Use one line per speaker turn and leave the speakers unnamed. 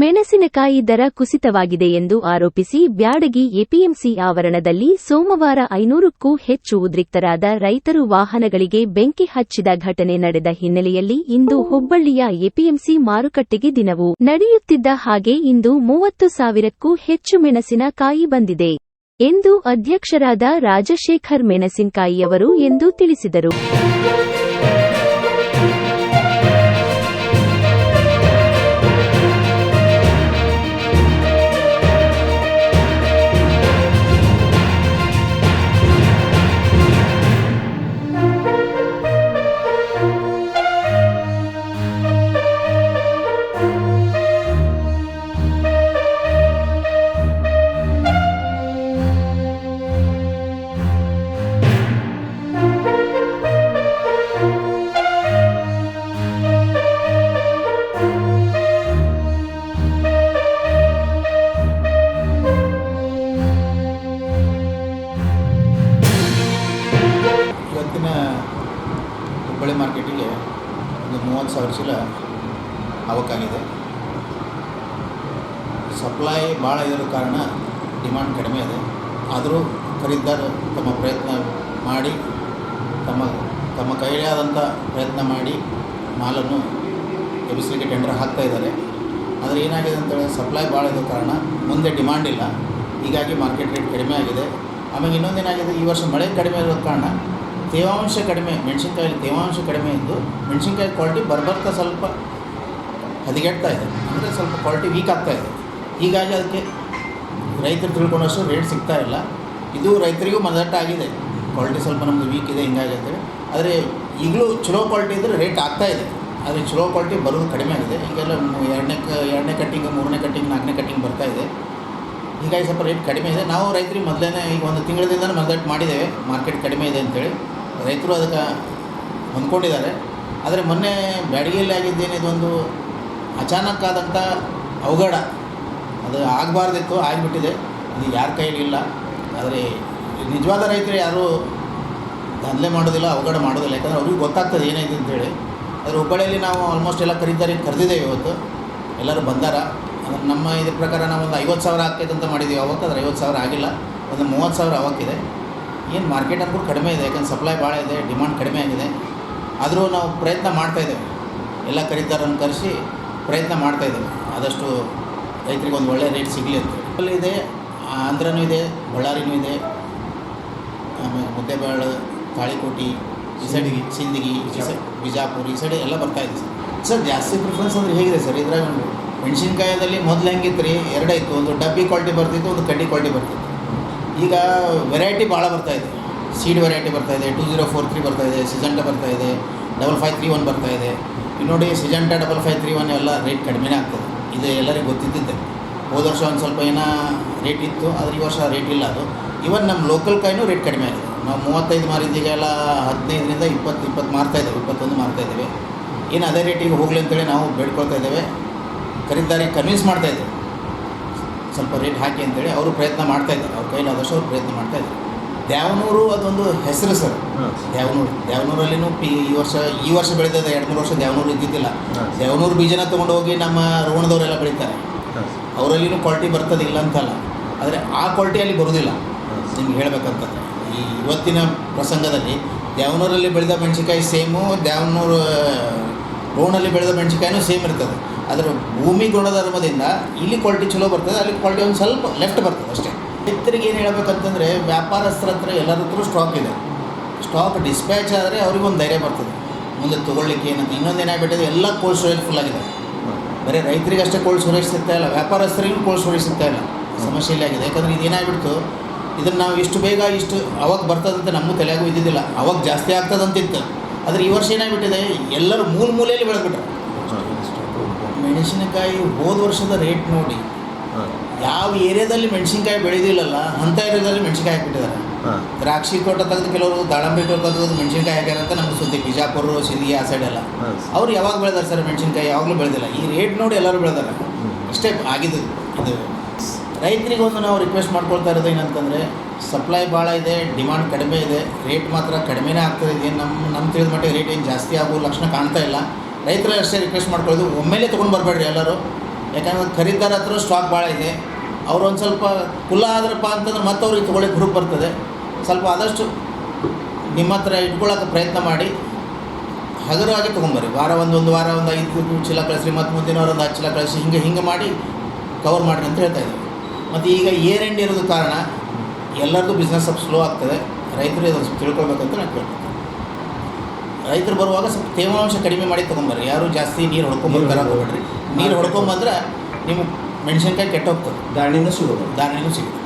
ಮೆಣಸಿನಕಾಯಿ ದರ ಕುಸಿತವಾಗಿದೆ ಎಂದು ಆರೋಪಿಸಿ ಬ್ಯಾಡಗಿ ಎಪಿಎಂಸಿ ಆವರಣದಲ್ಲಿ ಸೋಮವಾರ 500ಕ್ಕೂ ಹೆಚ್ಚು ಉದ್ರಿಕ್ತರಾದ ರೈತರು ವಾಹನಗಳಿಗೆ ಬೆಂಕಿ ಹಚ್ಚಿದ ಘಟನೆ ನಡೆದ ಹಿನ್ನೆಲೆಯಲ್ಲಿ ಇಂದು ಹುಬ್ಬಳ್ಳಿಯ ಎಪಿಎಂಸಿ ಮಾರುಕಟ್ಟೆಗೆ ದಿನವೂ ನಡೆಯುತ್ತಿದ್ದ ಹಾಗೆ ಇಂದು 30,000ಕ್ಕೂ ಹೆಚ್ಚು ಮೆಣಸಿನಕಾಯಿ ಬಂದಿದೆ ಎಂದು ಅಧ್ಯಕ್ಷರಾದ ರಾಜಶೇಖರ್ ಮೆಣಸಿನಕಾಯಿಯವರು ಎಂದು ತಿಳಿಸಿದರು.
ಇವತ್ತಿನ ಹುಬ್ಬಳ್ಳಿ ಮಾರ್ಕೆಟಿಗೆ ಒಂದು 30,000 ಚೀಲ ಅವಕ್ಕಾಗಿದೆ. ಸಪ್ಲೈ ಭಾಳ ಇರೋ ಕಾರಣ ಡಿಮಾಂಡ್ ಕಡಿಮೆ ಇದೆ. ಆದರೂ ಖರೀದಿದಾರರು ತಮ್ಮ ಪ್ರಯತ್ನ ಮಾಡಿ ತಮ್ಮ ಕೈಲಾದಂಥ ಪ್ರಯತ್ನ ಮಾಡಿ ಮಾಲನ್ನು ಎಬ್ಬಿಸಲಿಕ್ಕೆ ಟೆಂಡರ್ ಹಾಕ್ತಾ ಇದ್ದಾರೆ. ಆದರೆ ಏನಾಗಿದೆ ಅಂತೇಳಿ ಸಪ್ಲೈ ಭಾಳ ಇರೋ ಕಾರಣ ಮುಂದೆ ಡಿಮಾಂಡ್ ಇಲ್ಲ, ಹೀಗಾಗಿ ಮಾರ್ಕೆಟ್ ರೇಟ್ ಕಡಿಮೆ ಆಗಿದೆ. ಆಮೇಲೆ ಇನ್ನೊಂದೇನಾಗಿದೆ, ಈ ವರ್ಷ ಮಳೆ ಕಡಿಮೆ ಇರೋ ಕಾರಣ ತೇವಾಂಶ ಕಡಿಮೆ, ಮೆಣಸಿನ್ಕಾಯಲ್ಲಿ ತೇವಾಂಶ ಕಡಿಮೆ ಇದ್ದು ಮೆಣಸಿನ್ಕಾಯಿ ಕ್ವಾಲಿಟಿ ಬರ್ಬರ್ತಾ ಸ್ವಲ್ಪ ಹದಗೆಡ್ತಾ ಇದೆ, ಅಂದರೆ ಸ್ವಲ್ಪ ಕ್ವಾಲಿಟಿ ವೀಕ್ ಆಗ್ತಾಯಿದೆ. ಹೀಗಾಗಿ ಅದಕ್ಕೆ ರೈತರು ತಿಳ್ಕೊಂಡಷ್ಟು ರೇಟ್ ಸಿಗ್ತಾ ಇಲ್ಲ. ಇದು ರೈತರಿಗೂ ಮನದಟ್ಟ ಆಗಿದೆ, ಕ್ವಾಲಿಟಿ ಸ್ವಲ್ಪ ನಮ್ಮದು ವೀಕ್ ಇದೆ ಹಿಂಗಾಗಿ ಅಂತೇಳಿ. ಆದರೆ ಈಗಲೂ ಚಲೋ ಕ್ವಾಲಿಟಿ ಇದ್ದರೆ ರೇಟ್ ಆಗ್ತಾಯಿದೆ, ಆದರೆ ಚಲೋ ಕ್ವಾಲಿಟಿ ಬರೋದು ಕಡಿಮೆ ಆಗಿದೆ. ಈಗೆಲ್ಲ ಎರಡನೇ ಕಟ್ಟಿಂಗ್, ಮೂರನೇ ಕಟ್ಟಿಂಗ್, ನಾಲ್ಕನೇ ಕಟ್ಟಿಂಗ್ ಬರ್ತಾಯಿದೆ. ಹೀಗಾಗಿ ಸ್ವಲ್ಪ ರೇಟ್ ಕಡಿಮೆ ಇದೆ. ನಾವು ರೈತರಿಗೆ ಮೊದಲೇ ಈಗ ಒಂದು ತಿಂಗಳಿಂದ ಮನದಟ್ಟು ಮಾಡಿದ್ದೇವೆ ಮಾರ್ಕೆಟ್ ಕಡಿಮೆ ಇದೆ ಅಂತೇಳಿ. ರೈತರು ಅದಕ್ಕೆ ಹೊಂದ್ಕೊಂಡಿದ್ದಾರೆ. ಆದರೆ ಮೊನ್ನೆ ಬ್ಯಾಡಗಿಯಲ್ಲಿ ಆಗಿದ್ದೇನಿದೊಂದು ಅಚಾನಕ್ ಆದಂಥ ಅವಘಡ, ಅದು ಆಗಬಾರ್ದಿತ್ತು, ಆಗಿಬಿಟ್ಟಿದೆ. ಅದು ಯಾರ ಕೈಯಲ್ಲಿ ಇಲ್ಲ. ಆದರೆ ನಿಜವಾದ ರೈತರು ಯಾರೂ ದಂಧೆ ಮಾಡೋದಿಲ್ಲ, ಅವಘಡ ಮಾಡೋದಿಲ್ಲ, ಯಾಕಂದರೆ ಅವ್ರಿಗೆ ಗೊತ್ತಾಗ್ತದೆ ಏನಾಯ್ತು ಅಂತೇಳಿ. ಆದರೆ ಹುಬ್ಬಳ್ಳಿಯಲ್ಲಿ ನಾವು ಆಲ್ಮೋಸ್ಟ್ ಎಲ್ಲ ಕರೆದಿದ್ದೇವೆ ಇವತ್ತು, ಎಲ್ಲರೂ ಬಂದಾರ. ಅಂದರೆ ನಮ್ಮ ಇದ್ರ ಪ್ರಕಾರ ನಾವು ಒಂದು 50,000 ಆಗ್ತೈತೆ ಅಂತ ಮಾಡಿದ್ದೀವಿ ಅವಕ್ಕೆ, ಆದರೆ 50,000 ಆಗಿಲ್ಲ, ಒಂದು 30,000 ಅವಕ್ಕಿದೆ. ಏನು ಮಾರ್ಕೆಟ್ ಅಂದ್ರೂ ಕಡಿಮೆ ಇದೆ, ಯಾಕಂದ್ರೆ ಸಪ್ಲೈ ಭಾಳ ಇದೆ, ಡಿಮಾಂಡ್ ಕಡಿಮೆ ಆಗಿದೆ. ಆದರೂ ನಾವು ಪ್ರಯತ್ನ ಮಾಡ್ತಾಯಿದ್ದೇವೆ, ಎಲ್ಲ ಖರೀದಿದಾರನ್ನು ಕರೆಸಿ ಪ್ರಯತ್ನ ಮಾಡ್ತಾಯಿದ್ದೇವೆ ಆದಷ್ಟು ರೈತರಿಗೆ ಒಂದು ಒಳ್ಳೆಯ ರೇಟ್ ಸಿಗಲಿ ಅಂತ. ಅಲ್ಲಿ ಇದೆ, ಆಂಧ್ರನೂ ಇದೆ, ಬಳ್ಳಾರಿನೂ ಇದೆ, ಆಮೇಲೆ ಮುದ್ದೇಬೇಳೆ, ತಾಳಿಕೋಟಿ, ಈ ಸೈಡ್ ಸಿಂದಗಿ, ಬಿಜಾಪುರ, ಈ ಸೈಡ್ ಎಲ್ಲ ಬರ್ತಾಯಿದೆ ಸರ್. ಜಾಸ್ತಿ ಪ್ರಿಫರೆನ್ಸ್ ಅಂದರೆ ಹೇಗಿದೆ ಸರ್, ಇದ್ರಾಗ ಮೆಣಸಿನ್ಕಾಯದಲ್ಲಿ ಮೊದಲು ಹೆಂಗಿತ್ತು ರೀ, ಎರಡಾಯಿತು, ಒಂದು ಡಬ್ಬಿ ಕ್ವಾಲಿಟಿ ಬರ್ತಿತ್ತು, ಒಂದು ಕಡ್ಡಿ ಕ್ವಾಲಿಟಿ ಬರ್ತಿತ್ತು. ಈಗ ವೆರೈಟಿ ಭಾಳ ಬರ್ತಾಯಿದೆ, ಸೀಡ್ ವೆರೈಟಿ ಬರ್ತಾಯಿದೆ, 2043 ಬರ್ತಾಯಿದೆ, ಸಿಜೆಂಟಾ ಬರ್ತಾಯಿದೆ, 5531 ಬರ್ತಾಯಿದೆ. ಈಗ ನೋಡಿ ಸಿಜೆಂಟಾ 5531 ಎಲ್ಲ ರೇಟ್ ಕಡಿಮೆನೇ ಆಗ್ತದೆ, ಇದು ಎಲ್ಲರಿಗೂ ಗೊತ್ತಿದ್ದಿದ್ದೆ. ಹೋದ ವರ್ಷ ಒಂದು ಸ್ವಲ್ಪ ಏನೋ ರೇಟ್ ಇತ್ತು, ಆದರೆ ಈ ವರ್ಷ ರೇಟ್ ಇಲ್ಲ. ಅದು ಇವನ್ ನಮ್ಮ ಲೋಕಲ್ ಕಾಯಿನೂ ರೇಟ್ ಕಡಿಮೆ ಆಗಿದೆ. ನಾವು 35 ಮಾರಿದ್ದೀಗೆಲ್ಲ 15ರಿಂದ 20 ಮಾರ್ತಾಯಿದ್ದೇವೆ, 21 ಮಾರ್ತಾಯಿದ್ದೇವೆ. ಏನು ಅದೇ ರೇಟಿಗೆ ಹೋಗಲಿ ಅಂತೇಳಿ ನಾವು ಬೇಡ್ಕೊಳ್ತಾ ಇದ್ದೇವೆ. ಖರೀದಿದಾರಿಗೆ ಕನ್ವಿನ್ಸ್ ಮಾಡ್ತಾಯಿದ್ದೇವೆ ಸ್ವಲ್ಪ ರೇಟ್ ಹಾಕಿ ಅಂತೇಳಿ. ಅವರು ಪ್ರಯತ್ನ ಮಾಡ್ತಾಯಿದ್ದಾರೆ, ಅವ್ರ ಕೈಲಾದಷ್ಟು ಅವ್ರು ಪ್ರಯತ್ನ ಮಾಡ್ತಾಯಿದ್ದಾರೆ. ದ್ಯಾವನೂರು ಅದೊಂದು ಹೆಸರು ಸರ್, ದ್ಯಾವನೂರಲ್ಲಿನೂ ಈ ವರ್ಷ ಬೆಳೆದಿದೆ. 2-3 ವರ್ಷ ದ್ಯಾವನೂರು ಇದ್ದಿದ್ದಿಲ್ಲ. ದ್ಯಾವನೂರು ಬೀಜನ ತೊಗೊಂಡು ಹೋಗಿ ನಮ್ಮ ರೋಣದವರೆಲ್ಲ ಬೆಳೀತಾರೆ, ಅವರಲ್ಲಿನೂ ಕ್ವಾಲಿಟಿ ಬರ್ತದೆ ಇಲ್ಲ ಅಂತಲ್ಲ, ಆದರೆ ಆ ಕ್ವಾಲಿಟಿಯಲ್ಲಿ ಬರೋದಿಲ್ಲ. ನಿಮ್ಗೆ ಹೇಳಬೇಕಂತಂದರೆ ಇವತ್ತಿನ ಪ್ರಸಂಗದಲ್ಲಿ ದ್ಯಾವನೂರಲ್ಲಿ ಬೆಳೆದ ಮೆಣಸಿನ್ಕಾಯಿ ಸೇಮು, ದ್ಯಾವನೂರು ರೋಣಲ್ಲಿ ಬೆಳೆದ ಮೆಣಸಿನ್ಕಾಯಿನೂ ಸೇಮ್ ಇರ್ತದೆ. ಅದರ ಭೂಮಿ ಗುಣಧರ್ಮದಿಂದ ಇಲ್ಲಿ ಕ್ವಾಲಿಟಿ ಚಲೋ ಬರ್ತದೆ, ಅಲ್ಲಿ ಕ್ವಾಲಿಟಿ ಒಂದು ಸ್ವಲ್ಪ ಲೆಫ್ಟ್ ಬರ್ತದೆ ಅಷ್ಟೇ. ರೈತರಿಗೆ ಏನು ಹೇಳ್ಬೇಕಂತಂದರೆ, ವ್ಯಾಪಾರಸ್ಥರ ಹತ್ರ ಎಲ್ಲರ ಹತ್ರ ಸ್ಟಾಕ್ ಇದೆ, ಸ್ಟಾಕ್ ಡಿಸ್ಪ್ಯಾಚ್ ಆದರೆ ಅವ್ರಿಗೊಂದು ಧೈರ್ಯ ಬರ್ತದೆ ಮುಂದೆ ತೊಗೊಳ್ಳಿಕ್ಕೆ. ಏನಂತ ಇನ್ನೊಂದು ಏನಾಗ್ಬಿಟ್ಟಿದೆ, ಎಲ್ಲ ಕೋಲ್ಡ್ ಸ್ಟೋರೇಜ್ ಫುಲ್ ಆಗಿದೆ. ಬರೀ ರೈತರಿಗೆ ಅಷ್ಟೇ ಕೋಲ್ಡ್ ಸ್ಟೋರೇಜ್ ಸಿಗ್ತಾ ಇಲ್ಲ, ವ್ಯಾಪಾರಸ್ಥರಿಗೂ ಕೋಲ್ಡ್ ಸ್ಟೋರೇಜ್ ಸಿಗ್ತಾ ಇಲ್ಲ. ಸಮಸ್ಯೆ ಇಲ್ಲ ಆಗಿದೆ. ಯಾಕಂದರೆ ಇದೇನಾಗ್ಬಿಡ್ತು, ಇದನ್ನು ನಾವು ಇಷ್ಟು ಬೇಗ ಇಷ್ಟು ಅವಾಗ ಬರ್ತದಂತ ನಮಗೂ ತಲೆಯಾಗೂ ಇದ್ದಿದ್ದಿಲ್ಲ, ಅವಾಗ ಜಾಸ್ತಿ ಆಗ್ತದಂತಿತ್ತು. ಆದರೆ ಈ ವರ್ಷ ಏನಾಗ್ಬಿಟ್ಟಿದೆ, ಎಲ್ಲರೂ ಮೂಲೆಯಲ್ಲಿ ಬೆಳೆದ್ಬಿಟ್ರೆ. ಮೆಣಸಿನಕಾಯಿ ಹೋದ ವರ್ಷದ ರೇಟ್ ನೋಡಿ, ಯಾವ ಏರಿಯಾದಲ್ಲಿ ಮೆಣಸಿನ್ಕಾಯಿ ಬೆಳೆದಿಲ್ಲಲ್ಲ ಅಂಥ ಏರಿಯಾದಲ್ಲಿ ಮೆಣಸಿನ್ಕಾಯಿ ಹಾಕ್ಬಿಟ್ಟಿದ್ದಾರೆ. ದ್ರಾಕ್ಷಿ ತೋಟ ತೆಗೆದು ಕೆಲವರು, ದಾಳಂಬರಿ ತೋಟ ತೆಗೆದು ಮೆಣಸಿನ್ಕಾಯಿ ಹಾಕ್ಯಾರಂತ ನಮ್ಗೆ ಸುದ್ದಿ. ಬಿಜಾಪುರ, ಸಿಂದಗಿ ಆ ಸೈಡೆಲ್ಲ ಅವ್ರು ಯಾವಾಗ ಬೆಳೆದಾರೆ ಸರ್ ಮೆಣಸಿನ್ಕಾಯಿ? ಯಾವಾಗಲೂ ಬೆಳೆದಿಲ್ಲ. ಈ ರೇಟ್ ನೋಡಿ ಎಲ್ಲರೂ ಬೆಳೆದಾರೆ, ಅಷ್ಟೇ ಆಗಿದ್ದು. ಇದು ರೈತರಿಗೆ ಒಂದು ನಾವು ರಿಕ್ವೆಸ್ಟ್ ಮಾಡ್ಕೊಳ್ತಾ ಇರೋದು ಏನಂತಂದರೆ, ಸಪ್ಲೈ ಭಾಳ ಇದೆ, ಡಿಮಾಂಡ್ ಕಡಿಮೆ ಇದೆ, ರೇಟ್ ಮಾತ್ರ ಕಡಿಮೆನೇ ಆಗ್ತದೆ. ಏನು ನಮ್ಮ ತಿಳಿದ ಮಟ್ಟಿಗೆ ರೇಟ್ ಏನು ಜಾಸ್ತಿ ಆಗೋ ಲಕ್ಷಣ ಕಾಣ್ತಾ ಇಲ್ಲ. ರೈತರು ಅಷ್ಟೇ ರಿಕ್ವೆಸ್ಟ್ ಮಾಡ್ಕೊಳ್ಳೋದು, ಒಮ್ಮೆಲೇ ತೊಗೊಂಡು ಬರಬೇಡ್ರಿ ಎಲ್ಲರೂ. ಯಾಕಂದ್ರೆ ಖರೀದಾರ ಹತ್ರ ಸ್ಟಾಕ್ ಭಾಳ ಇದೆ. ಅವರು ಒಂದು ಸ್ವಲ್ಪ ಕುಲ್ಲ ಆದ್ರಪ್ಪ ಅಂತಂದ್ರೆ ಮತ್ತೆ ಅವ್ರಿಗೆ ತೊಗೊಳ್ಳೋಕೆ ಗ್ರೂಪ್ ಬರ್ತದೆ. ಸ್ವಲ್ಪ ಆದಷ್ಟು ನಿಮ್ಮ ಹತ್ರ ಇಟ್ಕೊಳ್ಳೋಕೆ ಪ್ರಯತ್ನ ಮಾಡಿ ಹಗುರವಾಗಿ ತೊಗೊಂಬರ್ರಿ. ಒಂದು ವಾರ ಒಂದು 5 ಚೀಲ ಕಳಿಸ್ರಿ, ಮತ್ತು ಮುಂದಿನ ವಾರ ಒಂದು 10 ಚೀಲ ಕಳಿಸಿ, ಹಿಂಗೆ ಮಾಡಿ ಕವರ್ ಮಾಡಿರಿ ಅಂತ ಹೇಳ್ತಾ ಇದ್ದೀವಿ. ಮತ್ತು ಈಗ ಇಯರ್ ಎಂಡ್ ಇರೋದು ಕಾರಣ ಎಲ್ಲರದ್ದು ಬಿಸ್ನೆಸ್ ಸ್ವಲ್ಪ ಸ್ಲೋ ಆಗ್ತದೆ. ರೈತರು ಇದನ್ನು ಸ್ವಲ್ಪ ತಿಳ್ಕೊಳ್ಬೇಕಂತ ನಾನು ಕೇಳ್ತೀನಿ. ರೈತರು ಬರುವಾಗ ಸ್ವಲ್ಪ ತೇವಾಂಶ ಕಡಿಮೆ ಮಾಡಿ ತೊಗೊಂಬರ್ರಿ. ಯಾರು ಜಾಸ್ತಿ ನೀರು ಹೊಡ್ಕೊಂಬಂದು ತರಕ್ಕೆ ಹೋಗ್ಬೇಡ್ರಿ. ನೀರು ಹೊಡ್ಕೊಂಬಂದ್ರೆ ನಿಮಗೆ ಮೆಣಸಿನ್ಕಾಯಿ ಕೆಟ್ಟೋಗ್ತದೆ, ಧಾರಣೆನೂ ಸಿಗುತ್ತೆ.